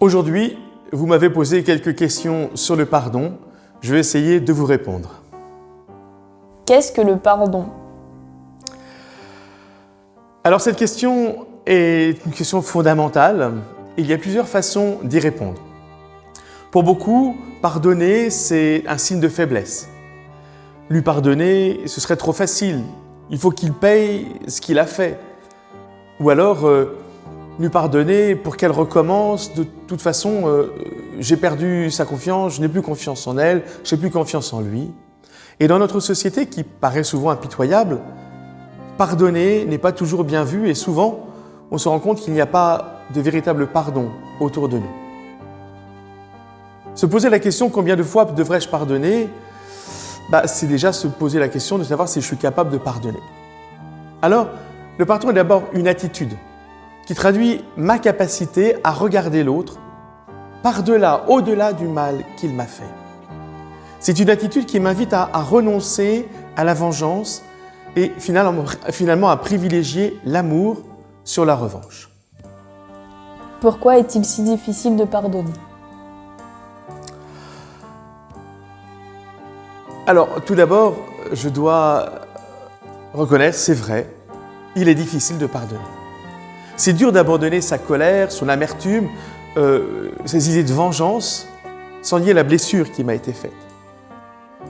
Aujourd'hui, vous m'avez posé quelques questions sur le pardon. Je vais essayer de vous répondre. Qu'est-ce que le pardon ? Alors cette question est une question fondamentale. Il y a plusieurs façons d'y répondre. Pour beaucoup, pardonner, c'est un signe de faiblesse. Lui pardonner, ce serait trop facile. Il faut qu'il paye ce qu'il a fait. Ou alors, lui pardonner pour qu'elle recommence. De toute façon, j'ai perdu sa confiance, je n'ai plus confiance en elle, je n'ai plus confiance en lui. Et dans notre société, qui paraît souvent impitoyable, pardonner n'est pas toujours bien vu et souvent, on se rend compte qu'il n'y a pas de véritable pardon autour de nous. Se poser la question « Combien de fois devrais-je pardonner ?» c'est déjà se poser la question de savoir si je suis capable de pardonner. Alors, le pardon est d'abord une attitude qui traduit ma capacité à regarder l'autre par-delà, au-delà du mal qu'il m'a fait. C'est une attitude qui m'invite à renoncer à la vengeance et finalement à privilégier l'amour sur la revanche. Pourquoi est-il si difficile de pardonner ? Alors, tout d'abord, je dois reconnaître, c'est vrai, il est difficile de pardonner. C'est dur d'abandonner sa colère, son amertume, ses idées de vengeance, sans nier la blessure qui m'a été faite.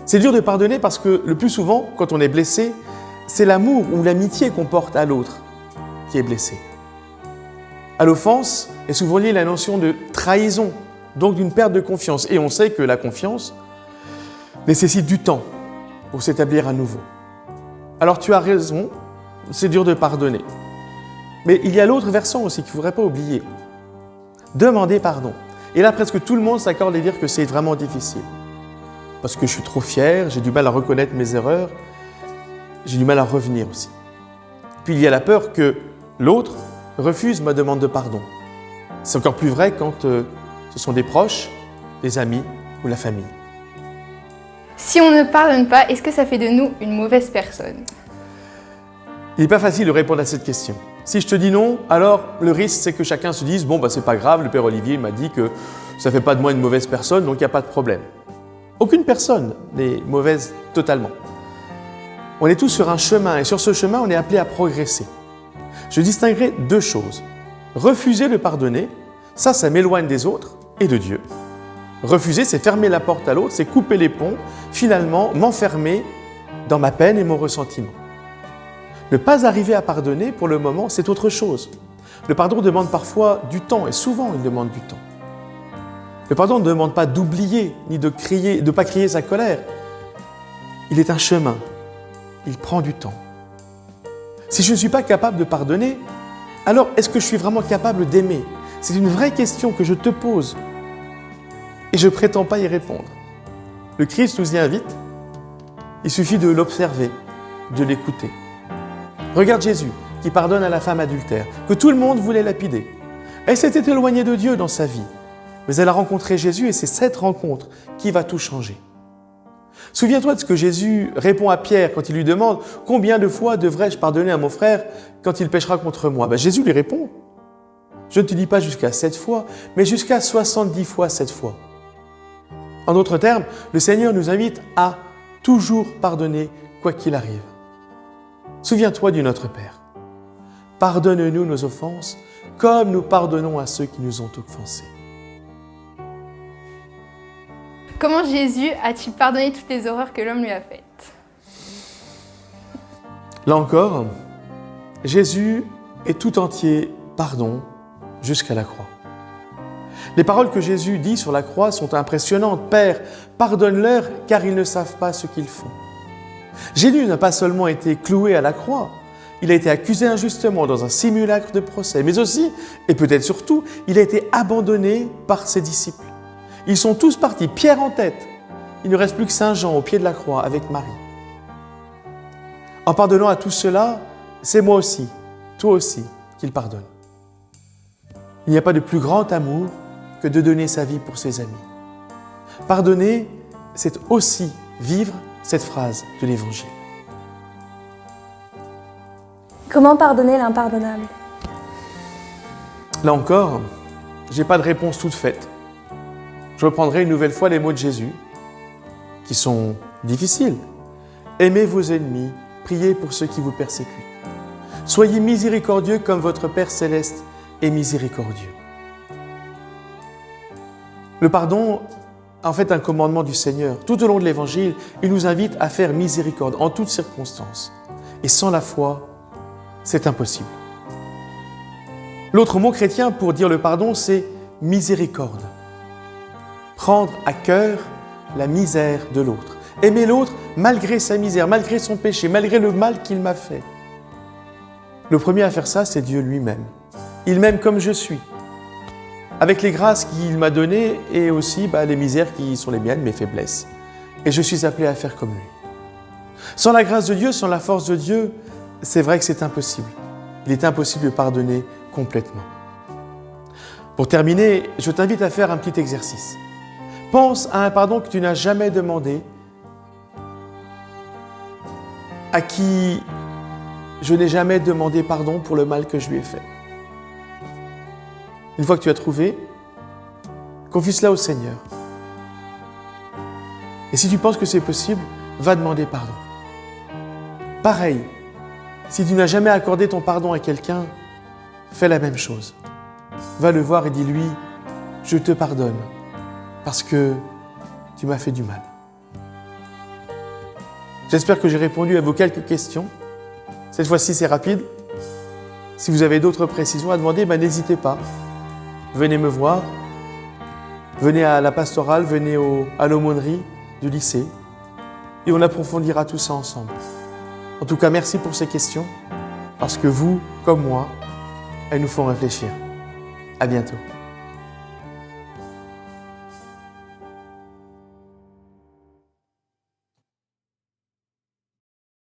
C'est dur de pardonner parce que le plus souvent, quand on est blessé, c'est l'amour ou l'amitié qu'on porte à l'autre qui est blessé. À l'offense est souvent liée la notion de trahison, donc d'une perte de confiance. Et on sait que la confiance nécessite du temps pour s'établir à nouveau. Alors tu as raison, c'est dur de pardonner. Mais il y a l'autre versant aussi qu'il ne faudrait pas oublier. Demander pardon. Et là, presque tout le monde s'accorde à dire que c'est vraiment difficile. Parce que je suis trop fier, j'ai du mal à reconnaître mes erreurs, j'ai du mal à revenir aussi. Puis il y a la peur que l'autre refuse ma demande de pardon. C'est encore plus vrai quand ce sont des proches, des amis ou la famille. Si on ne pardonne pas, est-ce que ça fait de nous une mauvaise personne ? Il n'est pas facile de répondre à cette question. Si je te dis non, alors le risque c'est que chacun se dise « Bon, c'est pas grave, le Père Olivier m'a dit que ça ne fait pas de moi une mauvaise personne, donc il n'y a pas de problème. » Aucune personne n'est mauvaise totalement. On est tous sur un chemin et sur ce chemin, on est appelé à progresser. Je distinguerai deux choses. Refuser de pardonner, ça m'éloigne des autres et de Dieu. Refuser, c'est fermer la porte à l'autre, c'est couper les ponts, finalement m'enfermer dans ma peine et mon ressentiment. Ne pas arriver à pardonner pour le moment, c'est autre chose. Le pardon demande parfois du temps et souvent il demande du temps. Le pardon ne demande pas d'oublier ni de ne pas crier sa colère. Il est un chemin, il prend du temps. Si je ne suis pas capable de pardonner, alors est-ce que je suis vraiment capable d'aimer ? C'est une vraie question que je te pose. Et je ne prétends pas y répondre. Le Christ nous y invite. Il suffit de l'observer, de l'écouter. Regarde Jésus qui pardonne à la femme adultère, que tout le monde voulait lapider. Elle s'était éloignée de Dieu dans sa vie, mais elle a rencontré Jésus et c'est cette rencontre qui va tout changer. Souviens-toi de ce que Jésus répond à Pierre quand il lui demande « Combien de fois devrais-je pardonner à mon frère quand il péchera contre moi ?» Jésus lui répond « Je ne te dis pas jusqu'à 7 fois, mais jusqu'à 70 fois 7 fois. » En d'autres termes, le Seigneur nous invite à toujours pardonner quoi qu'il arrive. Souviens-toi du Notre Père. Pardonne-nous nos offenses comme nous pardonnons à ceux qui nous ont offensés. Comment Jésus a-t-il pardonné toutes les horreurs que l'homme lui a faites ? Là encore, Jésus est tout entier pardon jusqu'à la croix. Les paroles que Jésus dit sur la croix sont impressionnantes. « Père, pardonne-leur car ils ne savent pas ce qu'ils font. » Jésus n'a pas seulement été cloué à la croix, il a été accusé injustement dans un simulacre de procès, mais aussi, et peut-être surtout, il a été abandonné par ses disciples. Ils sont tous partis, Pierre en tête. Il ne reste plus que Saint Jean au pied de la croix avec Marie. En pardonnant à tout cela, c'est moi aussi, toi aussi, qu'il pardonne. Il n'y a pas de plus grand amour que de donner sa vie pour ses amis. Pardonner, c'est aussi vivre cette phrase de l'Évangile. Comment pardonner l'impardonnable ? Là encore, je n'ai pas de réponse toute faite. Je reprendrai une nouvelle fois les mots de Jésus, qui sont difficiles. Aimez vos ennemis, priez pour ceux qui vous persécutent. Soyez miséricordieux comme votre Père céleste est miséricordieux. Le pardon, en fait, un commandement du Seigneur. Tout au long de l'Évangile, il nous invite à faire miséricorde en toutes circonstances. Et sans la foi, c'est impossible. L'autre mot chrétien pour dire le pardon, c'est miséricorde. Prendre à cœur la misère de l'autre. Aimer l'autre malgré sa misère, malgré son péché, malgré le mal qu'il m'a fait. Le premier à faire ça, c'est Dieu lui-même. Il m'aime comme je suis, avec les grâces qu'il m'a données et aussi les misères qui sont les miennes, mes faiblesses. Et je suis appelé à faire comme lui. Sans la grâce de Dieu, sans la force de Dieu, c'est vrai que c'est impossible. Il est impossible de pardonner complètement. Pour terminer, je t'invite à faire un petit exercice. Pense à un pardon que tu n'as jamais demandé, à qui je n'ai jamais demandé pardon pour le mal que je lui ai fait. Une fois que tu as trouvé, confie cela au Seigneur. Et si tu penses que c'est possible, va demander pardon. Pareil, si tu n'as jamais accordé ton pardon à quelqu'un, fais la même chose. Va le voir et dis-lui, je te pardonne parce que tu m'as fait du mal. J'espère que j'ai répondu à vos quelques questions. Cette fois-ci, c'est rapide. Si vous avez d'autres précisions à demander, n'hésitez pas. Venez me voir. Venez à la pastorale, venez à l'aumônerie du lycée. Et on approfondira tout ça ensemble. En tout cas, merci pour ces questions, parce que vous, comme moi, elles nous font réfléchir. À bientôt.